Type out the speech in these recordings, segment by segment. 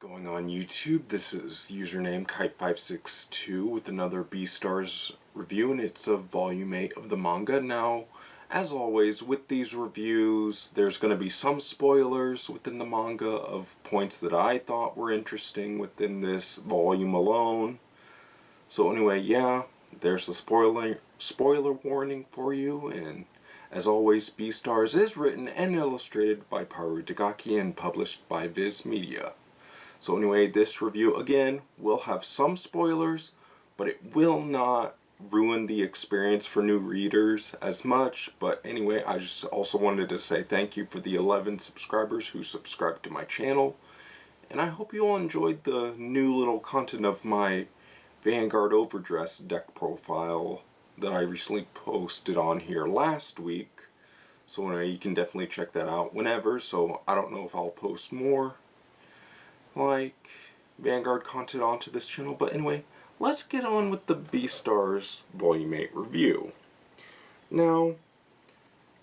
going on YouTube? This is username Kite562 with another Beastars review, and it's of Volume 8 of the manga. Now, as always, with these reviews, there's going to be some spoilers within the manga of points that I thought were interesting within this volume alone. So anyway, yeah, there's a spoiler warning for you, and as always, Beastars is written and illustrated by Paru Dagaki and published by Viz Media. So anyway, this review, again, will have some spoilers, but it will not ruin the experience for new readers as much. But anyway, I just also wanted to say thank you for the 11 subscribers who subscribed to my channel. And I hope you all enjoyed the new little content of my Vanguard Overdress deck profile that I recently posted on here last week. So anyway, you can definitely check that out whenever. So I don't know if I'll post more like Vanguard content onto this channel, but anyway, let's get on with the Beastars Volume 8 review. Now,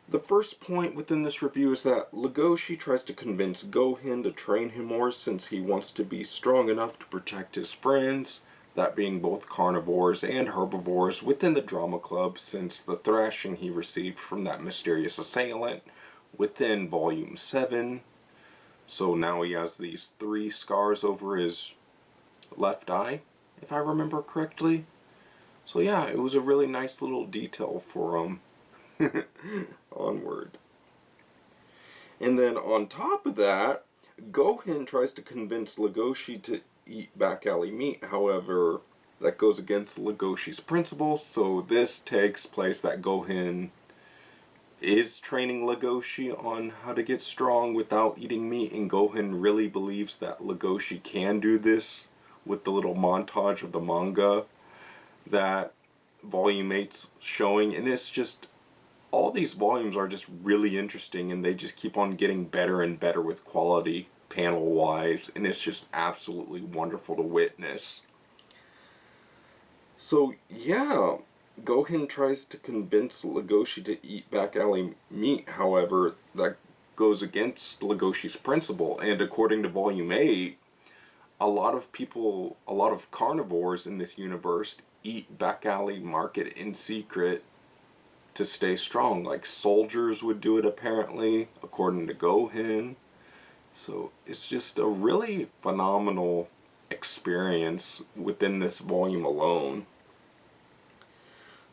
the first point within this review is that Legoshi tries to convince Gohan to train him more since he wants to be strong enough to protect his friends, that being both carnivores and herbivores within the drama club, since the thrashing he received from that mysterious assailant within Volume 7. So now he has these 3 scars over his left eye, if I remember correctly. So yeah, it was a really nice little detail for him. Onward. And then on top of that, Gohan tries to convince Legoshi to eat back alley meat. However, that goes against Legoshi's principles. So this takes place that Gohan is training Legoshi on how to get strong without eating meat, and Gohan really believes that Legoshi can do this with the little montage of the manga that Volume 8's showing. And it's just, all these volumes are just really interesting, and they just keep on getting better and better with quality panel wise, and it's just absolutely wonderful to witness. So yeah, Gohan tries to convince Legoshi to eat back alley meat. However, that goes against Legoshi's principle, and according to Volume 8, a lot of carnivores in this universe eat back alley market in secret to stay strong. Like soldiers would do it apparently, according to Gohan. So it's just a really phenomenal experience within this volume alone.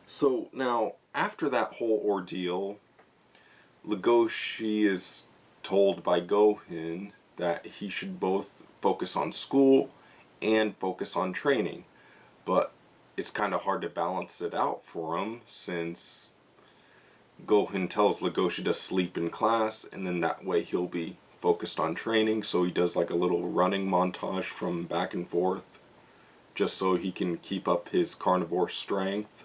So now, after that whole ordeal, Legoshi is told by Gohan that he should both focus on school and focus on training. But it's kind of hard to balance it out for him, since Gohan tells Legoshi to sleep in class, and then that way he'll be focused on training. So he does like a little running montage from back and forth, just so he can keep up his carnivore strength.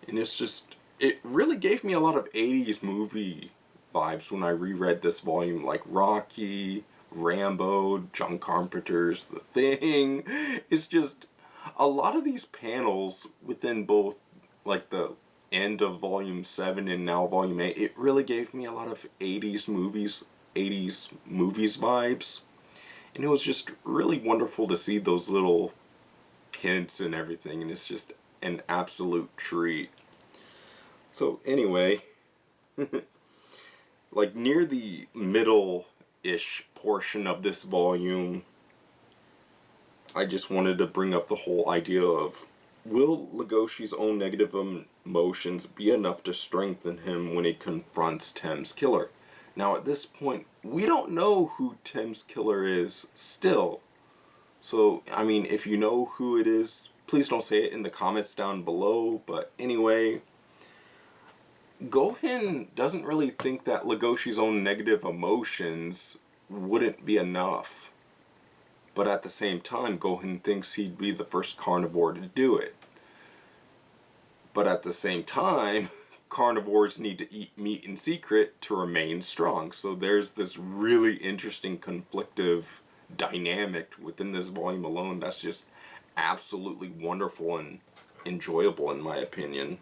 And it's just, it really gave me a lot of 80s movie vibes when I reread this volume, like Rocky, Rambo, John Carpenter's The Thing. It's just, a lot of these panels within both like the end of Volume 7 and now Volume 8, it really gave me a lot of 80s movies vibes. And it was just really wonderful to see those little hints and everything, and it's just an absolute treat. So anyway, like near the middle-ish portion of this volume, I just wanted to bring up the whole idea of, will Legoshi's own negative emotions be enough to strengthen him when he confronts Tem's killer? Now at this point, we don't know who Tem's killer is still. So, I mean, if you know who it is, please don't say it in the comments down below. But anyway, Gohan doesn't really think that Legoshi's own negative emotions wouldn't be enough. But at the same time, Gohan thinks he'd be the first carnivore to do it. But at the same time, carnivores need to eat meat in secret to remain strong. So there's this really interesting conflictive dynamic within this volume alone that's just absolutely wonderful and enjoyable, in my opinion.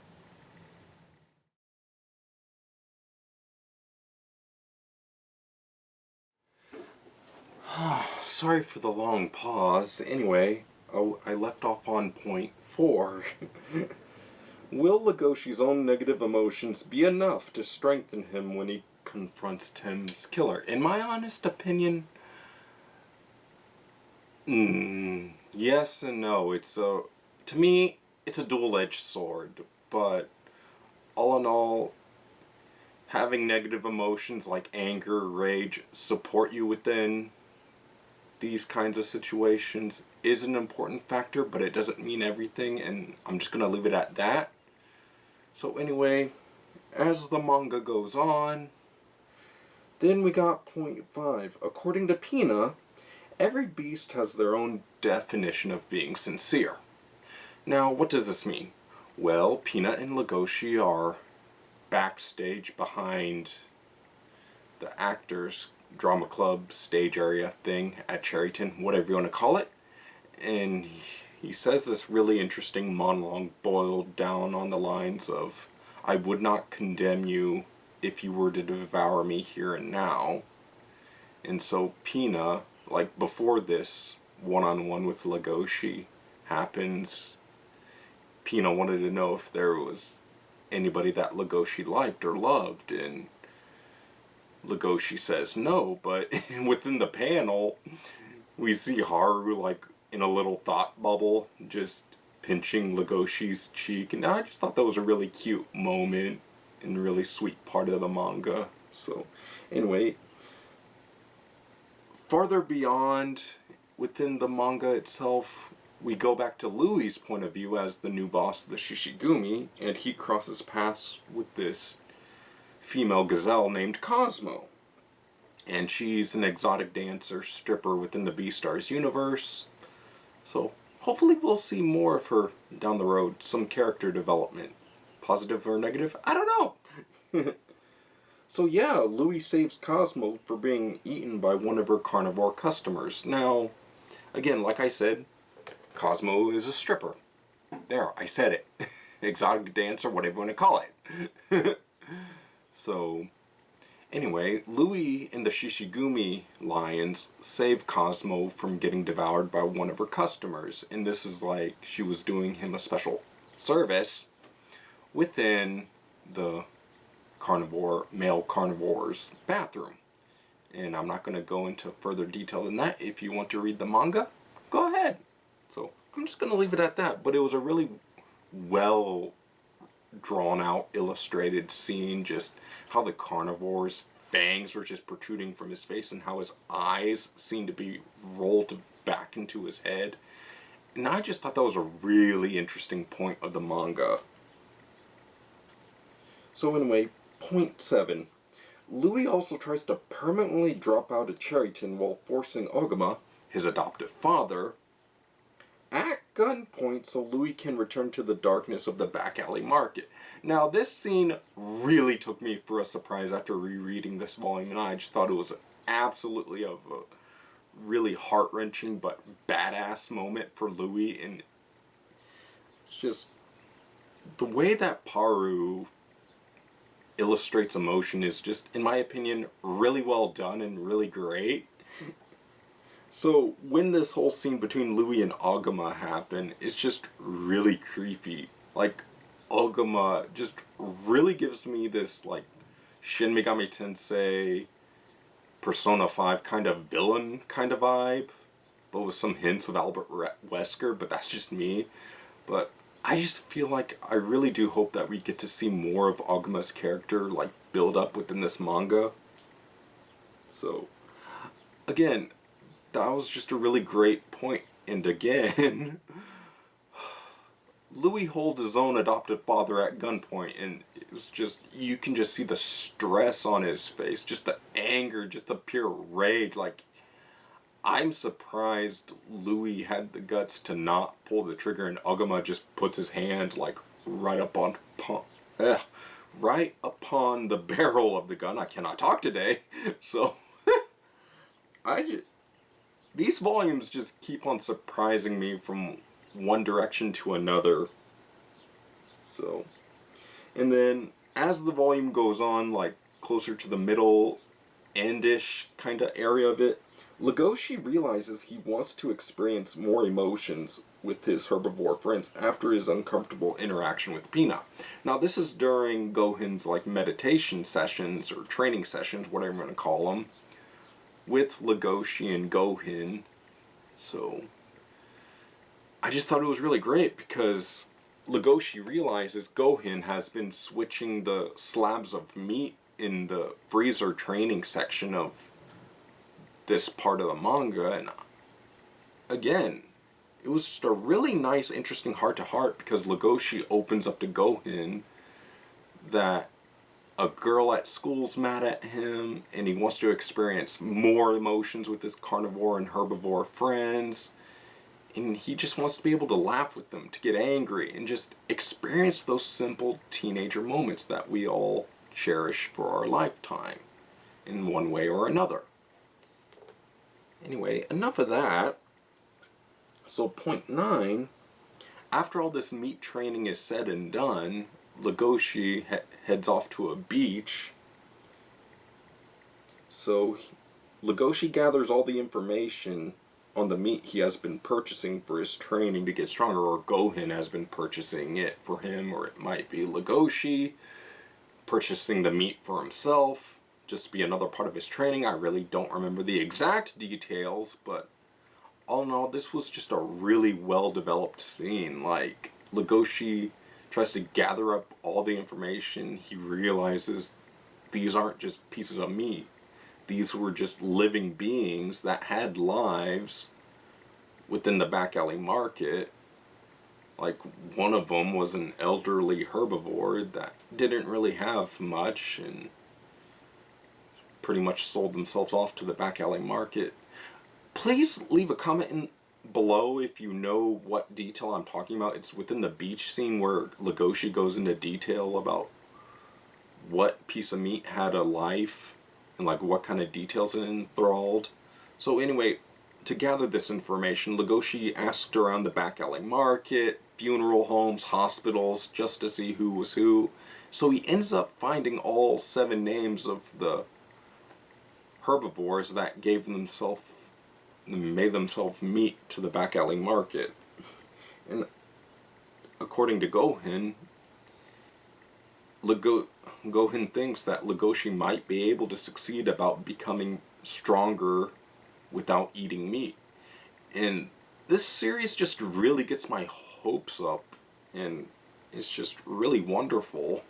sorry for the long pause. Anyway, I left off on point 4. Will Legoshi's own negative emotions be enough to strengthen him when he confronts Tim's killer? In my honest opinion, yes and no. To me, it's a dual-edged sword, but all in all, having negative emotions like anger, rage, support you within these kinds of situations is an important factor, but it doesn't mean everything, and I'm just going to leave it at that. So anyway, as the manga goes on, then we got point 5. According to Pina, every beast has their own definition of being sincere. Now, what does this mean? Well, Pina and Legoshi are backstage behind the actors' drama club stage area thing at Cherryton, whatever you want to call it. And he says this really interesting monologue boiled down on the lines of, I would not condemn you if you were to devour me here and now. And so Pina, like before this one-on-one with Legoshi happens, Pina wanted to know if there was anybody that Legoshi liked or loved, and Legoshi says no, but within the panel, we see Haru like in a little thought bubble, just pinching Legoshi's cheek, and I just thought that was a really cute moment and really sweet part of the manga. So, anyway, farther beyond within the manga itself, we go back to Louis' point of view as the new boss of the Shishigumi, and he crosses paths with this female gazelle named Cosmo. And she's an exotic dancer, stripper within the Beastars universe. So hopefully we'll see more of her down the road, some character development. Positive or negative? I don't know. So yeah, Louis saves Cosmo for being eaten by one of her carnivore customers. Now, again, like I said, Cosmo is a stripper. There, I said it. Exotic dancer, whatever you want to call it. So, anyway, Louis and the Shishigumi lions save Cosmo from getting devoured by one of her customers. And this is like she was doing him a special service within the male carnivore's bathroom. And I'm not going to go into further detail than that. If you want to read the manga, go ahead. So I'm just going to leave it at that. But it was a really well drawn out, illustrated scene. Just how the carnivore's fangs were just protruding from his face and how his eyes seemed to be rolled back into his head. And I just thought that was a really interesting point of the manga. So anyway, point 7. Louis also tries to permanently drop out of Cherryton while forcing Ogama, his adoptive father, at gunpoint so Louis can return to the darkness of the back alley market. Now, this scene really took me for a surprise after rereading this volume, and I just thought it was absolutely a really heart-wrenching but badass moment for Louis, and it's just the way that Paru illustrates emotion is just, in my opinion, really well done and really great. So when this whole scene between Louis and Ogama happened, it's just really creepy. Like, Ogama just really gives me this, like, Shin Megami Tensei Persona 5 kind of villain kind of vibe, but with some hints of Albert Wesker, but that's just me. But I just feel like I really do hope that we get to see more of Ogama's character, like, build up within this manga. So, again, that was just a really great point. And again, Louis holds his own adoptive father at gunpoint, and it was just, you can just see the stress on his face, just the anger, just the pure rage. Like, I'm surprised Louis had the guts to not pull the trigger, and Ogama just puts his hand like right upon the barrel of the gun. I cannot talk today, so these volumes just keep on surprising me from one direction to another. So, and then as the volume goes on, like closer to the middle endish kind of area of it, Legoshi realizes he wants to experience more emotions with his herbivore friends after his uncomfortable interaction with Pina. Now, this is during Gohan's like meditation sessions or training sessions, whatever I'm going to call them, with Legoshi and Gohan. So, I just thought it was really great because Legoshi realizes Gohan has been switching the slabs of meat in the freezer training section of this part of the manga, and again, it was just a really nice, interesting heart-to-heart because Legoshi opens up to Gohan that a girl at school's mad at him and he wants to experience more emotions with his carnivore and herbivore friends, and he just wants to be able to laugh with them, to get angry, and just experience those simple teenager moments that we all cherish for our lifetime in one way or another. Anyway, enough of that. So point 9, after all this meat training is said and done, Legoshi heads off to a beach. So Legoshi gathers all the information on the meat he has been purchasing for his training to get stronger, or Gohan has been purchasing it for him, or it might be Legoshi purchasing the meat for himself, just to be another part of his training. I really don't remember the exact details, but all in all, this was just a really well-developed scene. Like, Legoshi tries to gather up all the information. He realizes these aren't just pieces of meat. These were just living beings that had lives within the back alley market. Like, one of them was an elderly herbivore that didn't really have much and pretty much sold themselves off to the back alley market. Please leave a comment below if you know what detail I'm talking about. It's within the beach scene where Legoshi goes into detail about what piece of meat had a life and like what kind of details it enthralled. So anyway, to gather this information, Legoshi asked around the back alley market, funeral homes, hospitals, just to see who was who. So he ends up finding all 7 names of the herbivores that made themselves meat to the back alley market. And according to Gohan, Gohan thinks that Legoshi might be able to succeed about becoming stronger without eating meat. And this series just really gets my hopes up, and it's just really wonderful.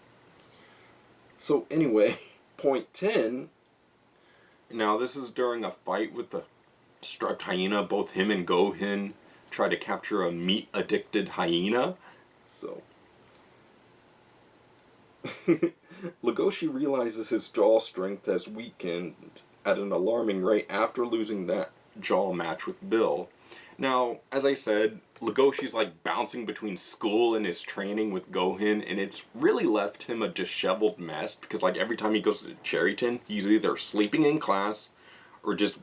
So anyway, point 10. Now this is during a fight with the striped hyena. Both him and Gohan try to capture a meat-addicted hyena. So Legoshi realizes his jaw strength has weakened at an alarming rate after losing that jaw match with Bill. Now, as I said, Legoshi's like bouncing between school and his training with Gohan, and it's really left him a disheveled mess because like every time he goes to Cherryton, he's either sleeping in class or just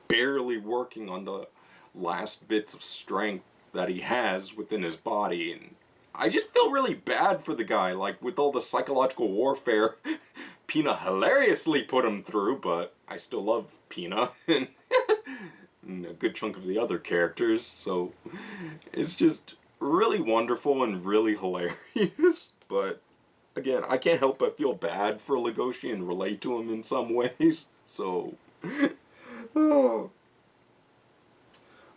barely working on the last bits of strength that he has within his body. And I just feel really bad for the guy, like with all the psychological warfare Pina hilariously put him through, but I still love Pina and a good chunk of the other characters, so it's just really wonderful and really hilarious. But again, I can't help but feel bad for Legoshi and relate to him in some ways, so oh.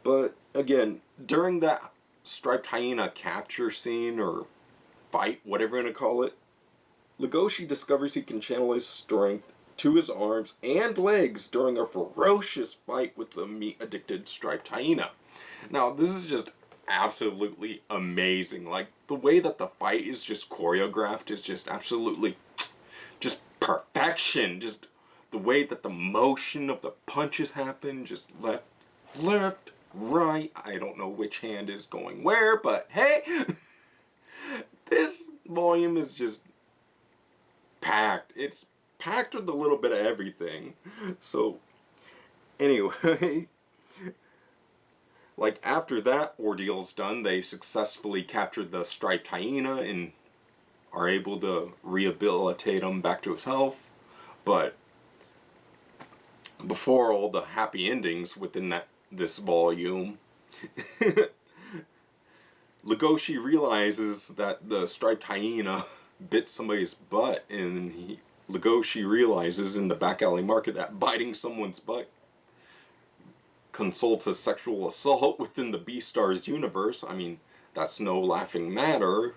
But again, during that striped hyena capture scene or fight, whatever you want to call it, Legoshi discovers he can channel his strength to his arms and legs during a ferocious fight with the meat-addicted striped hyena. Now, this is just absolutely amazing. Like, the way that the fight is just choreographed is just absolutely just perfection. Just the way that the motion of the punches happen, just left, right. I don't know which hand is going where, but hey, this volume is just packed. It's packed with a little bit of everything. So anyway, like after that ordeal's done, they successfully captured the striped hyena and are able to rehabilitate him back to his health. But before all the happy endings within this volume, Legoshi realizes that the striped hyena bit somebody's butt, and Legoshi realizes in the back alley market that biting someone's butt consults as sexual assault within the Beastars universe. I mean, that's no laughing matter,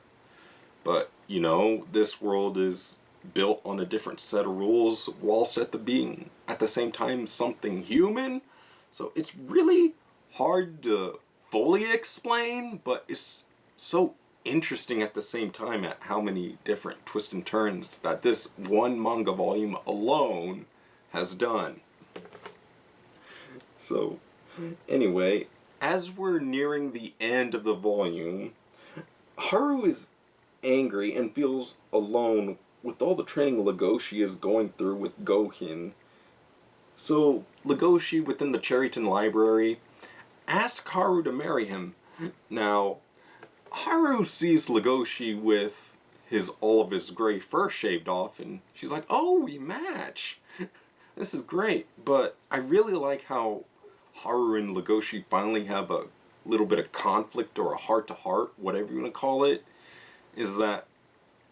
but, you know, this world is built on a different set of rules whilst at the same time something human. So it's really hard to fully explain, but it's so interesting at the same time at how many different twists and turns that this one manga volume alone has done. So anyway, as we're nearing the end of the volume, Haru is angry and feels alone with all the training Legoshi is going through with Gohin. So Legoshi within the Cherryton Library asks Haru to marry him. Now, Haru sees Legoshi with all of his gray fur shaved off, and she's like, oh, we match! This is great, but I really like how Haru and Legoshi finally have a little bit of conflict, or a heart-to-heart, whatever you want to call it, is that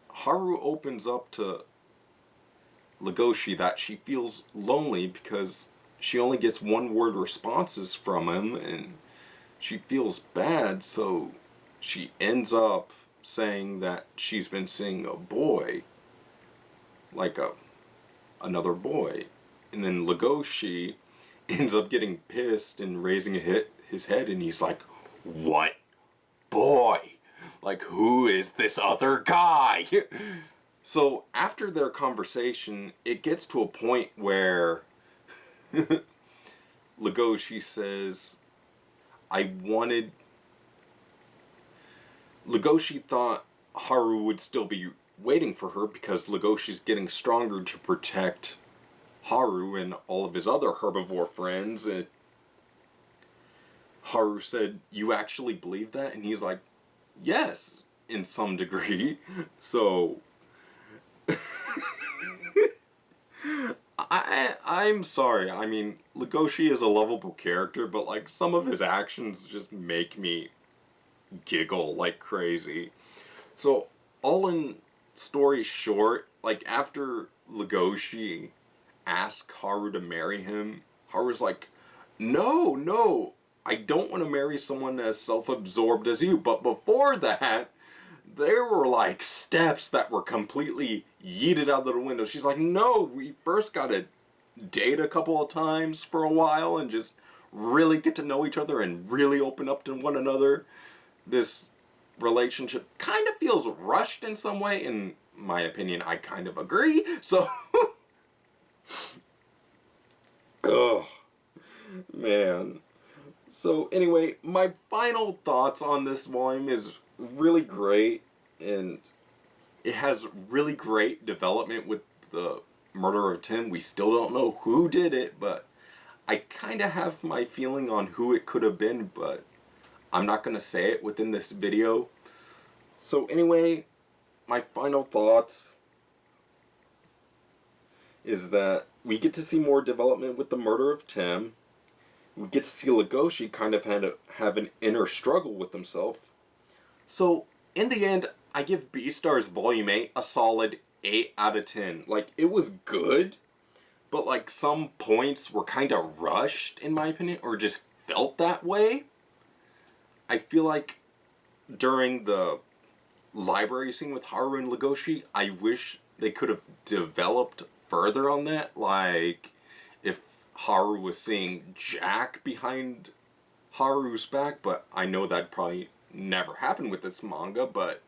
Haru opens up to Legoshi that she feels lonely because she only gets one-word responses from him, and she feels bad, so she ends up saying that she's been seeing a boy, like another boy. And then Legoshi ends up getting pissed and raising his head, and he's like, what boy? Like, who is this other guy? So after their conversation, it gets to a point where Legoshi says, Legoshi thought Haru would still be waiting for her because Legoshi's getting stronger to protect Haru and all of his other herbivore friends. And Haru said, you actually believe that? And he's like, yes, in some degree. So I'm sorry. I mean, Legoshi is a lovable character, but like some of his actions just make me giggle like crazy. So all in story short, like after Legoshi asked Haru to marry him, Haru's like, no, I don't want to marry someone as self-absorbed as you. But before that, there were like steps that were completely yeeted out of the window. She's like, no, we first gotta date a couple of times for a while and just really get to know each other and really open up to one another. This relationship kind of feels rushed in some way. In my opinion, I kind of agree. So, oh, man. So anyway, my final thoughts on this volume is really great, and it has really great development with the murder of Tim. We still don't know who did it, but I kind of have my feeling on who it could have been, but I'm not going to say it within this video. So anyway, my final thoughts is that we get to see more development with the murder of Tim. We get to see Legoshi kind of have an inner struggle with himself. So, in the end, I give Beastars Volume 8 a solid 8 out of 10. Like, it was good, but like some points were kind of rushed, in my opinion, or just felt that way. I feel like during the library scene with Haru and Legoshi, I wish they could have developed further on that. Like, if Haru was seeing Jack behind Haru's back, but I know that probably never happened with this manga, but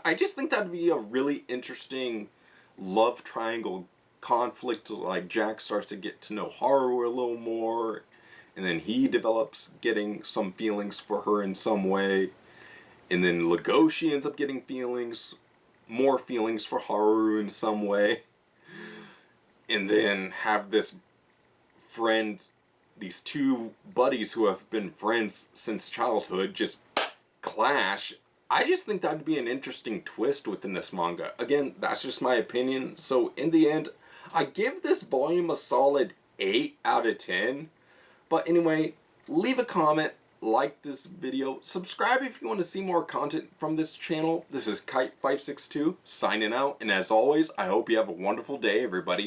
I just think that'd be a really interesting love triangle conflict. Like, Jack starts to get to know Haru a little more, and then he develops getting some feelings for her in some way, and then Legoshi ends up getting more feelings for Haru in some way, and then have this friend, these two buddies who have been friends since childhood, just clash. I just think that'd be an interesting twist within this manga. Again, that's just my opinion. So in the end, I give this volume a solid 8 out of 10. But anyway, leave a comment, like this video, subscribe if you want to see more content from this channel. This is Kite562 signing out, and as always, I hope you have a wonderful day, everybody.